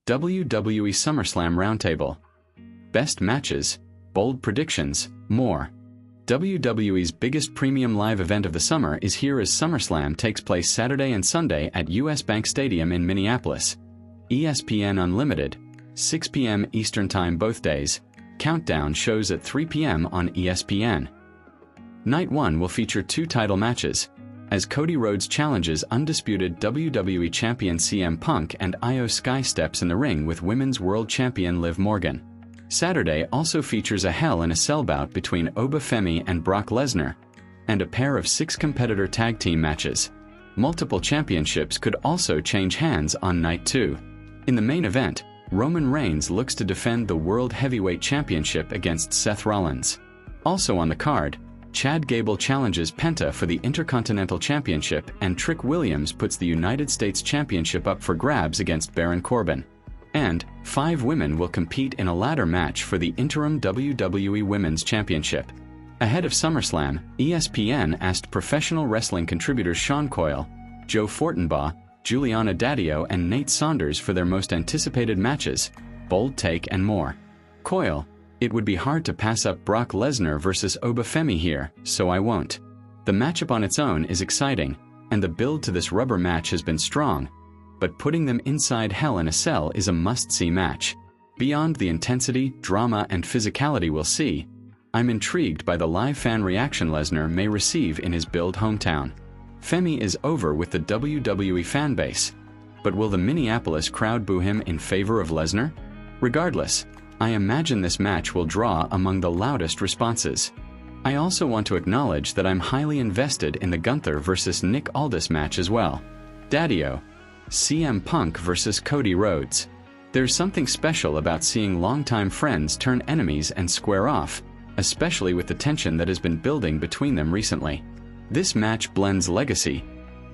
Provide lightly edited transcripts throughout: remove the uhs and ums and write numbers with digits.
WWE SummerSlam roundtable. Best matches, bold predictions, more. WWE's biggest premium live event of the summer is here as SummerSlam takes place Saturday and Sunday at US Bank Stadium in Minneapolis. ESPN Unlimited, 6 p.m. Eastern Time both days. Countdown shows at 3 p.m. on ESPN. Night 1 will feature 2 title matches, as Cody Rhodes challenges undisputed WWE Champion CM Punk and Io Sky steps in the ring with Women's World Champion Liv Morgan. Saturday also features a Hell in a Cell bout between Femi and Brock Lesnar, and a pair of 6 competitor tag team matches. Multiple championships could also change hands on Night 2. In the main event, Roman Reigns looks to defend the World Heavyweight Championship against Seth Rollins. Also on the card, Chad Gable challenges Penta for the Intercontinental Championship, and Trick Williams puts the United States Championship up for grabs against Baron Corbin. And 5 women will compete in a ladder match for the Interim WWE Women's Championship. Ahead of SummerSlam, ESPN asked professional wrestling contributors Sean Coyle, Joe Fortenbaugh, Juliana Daddio and Nate Saunders for their most anticipated matches, bold take and more. Coyle: "It would be hard to pass up Brock Lesnar versus Femi here, so I won't. The matchup on its own is exciting, and the build to this rubber match has been strong, but putting them inside Hell in a Cell is a must-see match. Beyond the intensity, drama, and physicality we'll see, I'm intrigued by the live fan reaction Lesnar may receive in his build hometown. Femi is over with the WWE fanbase, but will the Minneapolis crowd boo him in favor of Lesnar? Regardless, I imagine this match will draw among the loudest responses. I also want to acknowledge that I'm highly invested in the Gunther vs. Nick Aldis match as well. Daddio: CM Punk vs. Cody Rhodes. There's something special about seeing longtime friends turn enemies and square off, especially with the tension that has been building between them recently. This match blends legacy,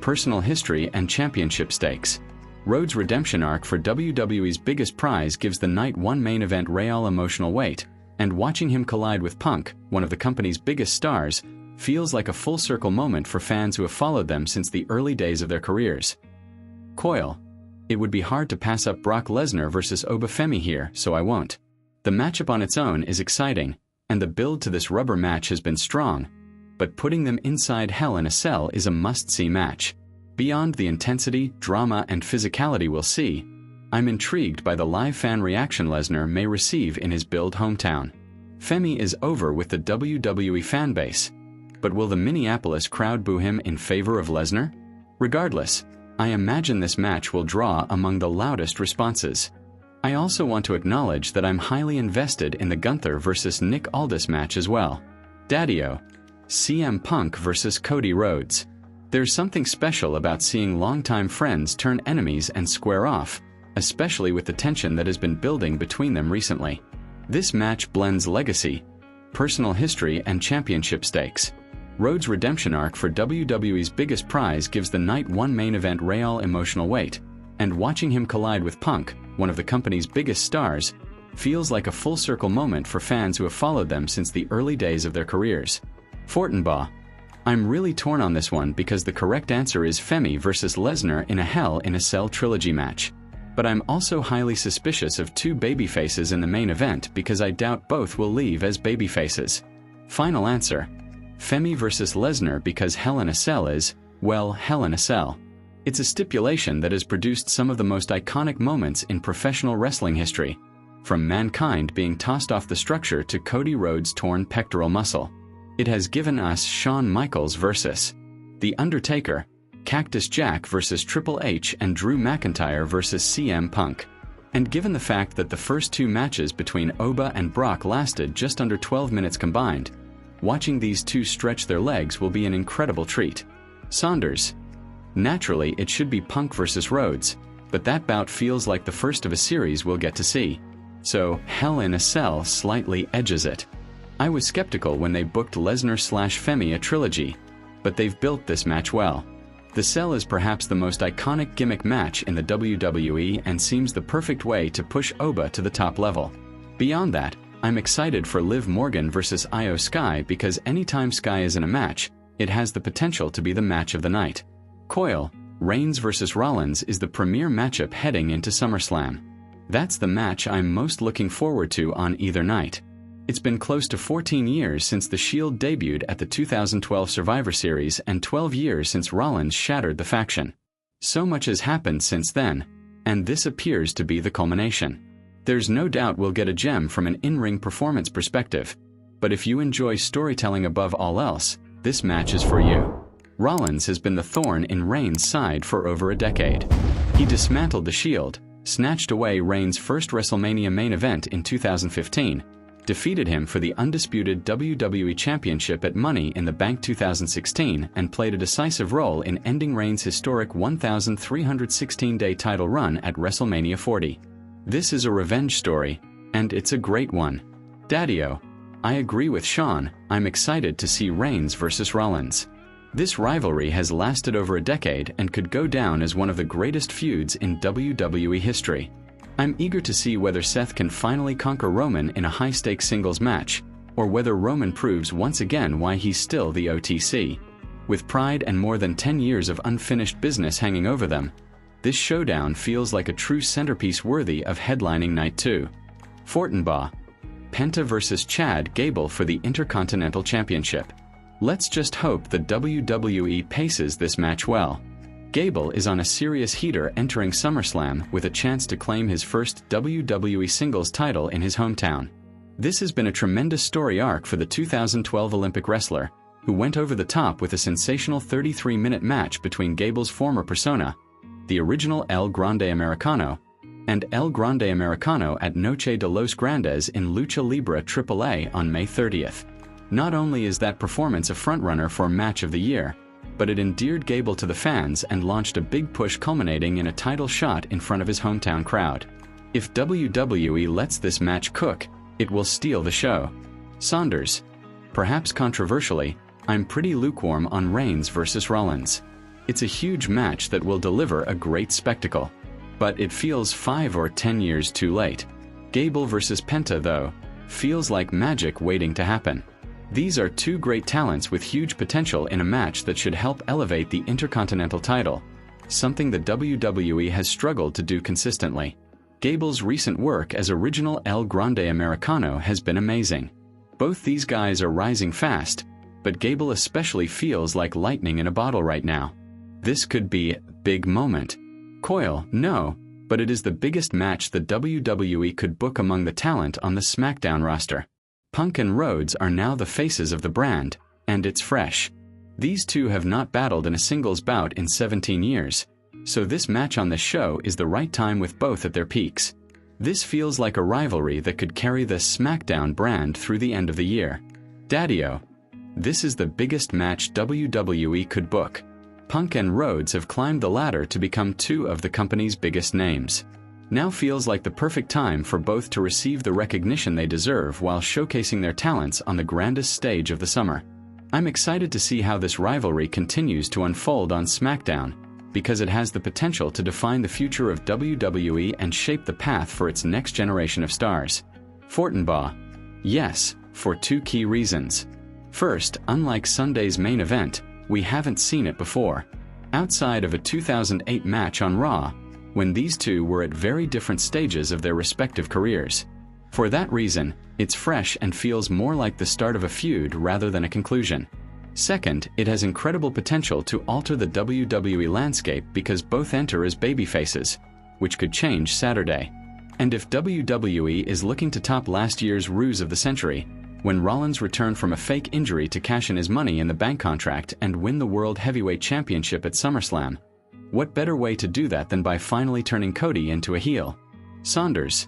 personal history, and championship stakes. Rhodes' redemption arc for WWE's biggest prize gives the Night 1 main event real emotional weight, and watching him collide with Punk, one of the company's biggest stars, feels like a full-circle moment for fans who have followed them since the early days of their careers. Coyle: "It would be hard to pass up Brock Lesnar versus Femi here, so I won't. The matchup on its own is exciting, and the build to this rubber match has been strong, but putting them inside Hell in a Cell is a must-see match. Beyond the intensity, drama, and physicality we'll see, I'm intrigued by the live fan reaction Lesnar may receive in his build hometown. Femi is over with the WWE fanbase, but will the Minneapolis crowd boo him in favor of Lesnar? Regardless, I imagine this match will draw among the loudest responses. I also want to acknowledge that I'm highly invested in the Gunther vs. Nick Aldis match as well. Daddio: CM Punk vs. Cody Rhodes. There's something special about seeing longtime friends turn enemies and square off, especially with the tension that has been building between them recently. This match blends legacy, personal history, and championship stakes. Rhodes' redemption arc for WWE's biggest prize gives the Night 1 main event real emotional weight, and watching him collide with Punk, one of the company's biggest stars, feels like a full-circle moment for fans who have followed them since the early days of their careers. Fortenbaugh: "I'm really torn on this one because the correct answer is Femi versus Lesnar in a Hell in a Cell trilogy match. But I'm also highly suspicious of 2 babyfaces in the main event because I doubt both will leave as babyfaces. Final answer: Femi versus Lesnar because Hell in a Cell is, well, Hell in a Cell. It's a stipulation that has produced some of the most iconic moments in professional wrestling history, from Mankind being tossed off the structure to Cody Rhodes' torn pectoral muscle. It has given us Shawn Michaels versus The Undertaker, Cactus Jack versus Triple H, and Drew McIntyre versus CM Punk. And given the fact that the first 2 matches between Oba and Brock lasted just under 12 minutes combined, watching these 2 stretch their legs will be an incredible treat. Saunders: Naturally, it should be Punk versus Rhodes, but that bout feels like the first of a series we'll get to see. So, Hell in a Cell slightly edges it. I was skeptical when they booked Lesnar/Femi a trilogy, but they've built this match well. The Cell is perhaps the most iconic gimmick match in the WWE and seems the perfect way to push Oba to the top level. Beyond that, I'm excited for Liv Morgan versus Io Sky because anytime Sky is in a match, it has the potential to be the match of the night. Coyle: Reigns versus Rollins is the premier matchup heading into SummerSlam. That's the match I'm most looking forward to on either night. It's been close to 14 years since The Shield debuted at the 2012 Survivor Series and 12 years since Rollins shattered the faction. So much has happened since then, and this appears to be the culmination. There's no doubt we'll get a gem from an in-ring performance perspective, but if you enjoy storytelling above all else, this match is for you. Rollins has been the thorn in Reigns' side for over a decade. He dismantled The Shield, snatched away Reigns' first WrestleMania main event in 2015, defeated him for the undisputed WWE Championship at Money in the Bank 2016, and played a decisive role in ending Reigns' historic 1,316-day title run at WrestleMania 40. This is a revenge story, and it's a great one. Daddy-o, I agree with Sean, I'm excited to see Reigns versus Rollins. This rivalry has lasted over a decade and could go down as one of the greatest feuds in WWE history. I'm eager to see whether Seth can finally conquer Roman in a high-stakes singles match, or whether Roman proves once again why he's still the OTC. With pride and more than 10 years of unfinished business hanging over them, this showdown feels like a true centerpiece worthy of headlining Night 2. Fortinbaugh. Penta versus Chad Gable for the Intercontinental Championship. Let's just hope the WWE paces this match well. Gable is on a serious heater entering SummerSlam with a chance to claim his first WWE singles title in his hometown. This has been a tremendous story arc for the 2012 Olympic wrestler, who went over the top with a sensational 33-minute match between Gable's former persona, the original El Grande Americano, and El Grande Americano at Noche de los Grandes in Lucha Libre AAA on May 30th. Not only is that performance a frontrunner for Match of the Year, but it endeared Gable to the fans and launched a big push culminating in a title shot in front of his hometown crowd. If WWE lets this match cook, it will steal the show. Saunders. Perhaps controversially, I'm pretty lukewarm on Reigns versus Rollins. It's a huge match that will deliver a great spectacle, but it feels 5 or 10 years too late. Gable versus Penta, though, feels like magic waiting to happen. These are two great talents with huge potential in a match that should help elevate the Intercontinental title, something the WWE has struggled to do consistently. Gable's recent work as original El Grande Americano has been amazing. Both these guys are rising fast, but Gable especially feels like lightning in a bottle right now. This could be a big moment. Coil, no, but it is the biggest match the WWE could book among the talent on the SmackDown roster. Punk and Rhodes are now the faces of the brand, and it's fresh. These two have not battled in a singles bout in 17 years, so this match on the show is the right time with both at their peaks. This feels like a rivalry that could carry the SmackDown brand through the end of the year. Daddy-o, this is the biggest match WWE could book. Punk and Rhodes have climbed the ladder to become two of the company's biggest names. Now feels like the perfect time for both to receive the recognition they deserve while showcasing their talents on the grandest stage of the summer. I'm excited to see how this rivalry continues to unfold on SmackDown, because it has the potential to define the future of WWE and shape the path for its next generation of stars. Fortinbaugh. Yes, for two key reasons. First, unlike Sunday's main event, we haven't seen it before. Outside of a 2008 match on Raw, when these two were at very different stages of their respective careers. For that reason, it's fresh and feels more like the start of a feud rather than a conclusion. Second, it has incredible potential to alter the WWE landscape because both enter as babyfaces, which could change Saturday. And if WWE is looking to top last year's ruse of the century, when Rollins returned from a fake injury to cash in his Money in the Bank contract and win the World Heavyweight Championship at SummerSlam, what better way to do that than by finally turning Cody into a heel? Saunders.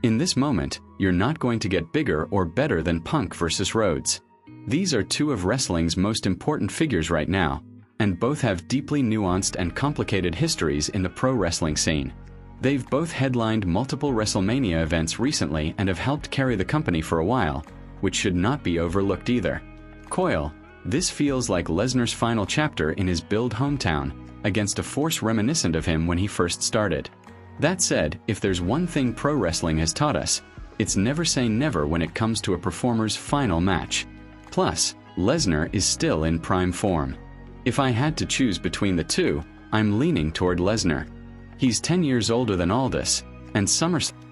In this moment, you're not going to get bigger or better than Punk versus Rhodes. These are two of wrestling's most important figures right now, and both have deeply nuanced and complicated histories in the pro wrestling scene. They've both headlined multiple WrestleMania events recently and have helped carry the company for a while, which should not be overlooked either. Coil. This feels like Lesnar's final chapter in his build hometown, against a force reminiscent of him when he first started. That said, if there's one thing pro wrestling has taught us, it's never say never when it comes to a performer's final match. Plus, Lesnar is still in prime form. If I had to choose between the two, I'm leaning toward Lesnar. He's 10 years older than Aldis, and SummerSlam.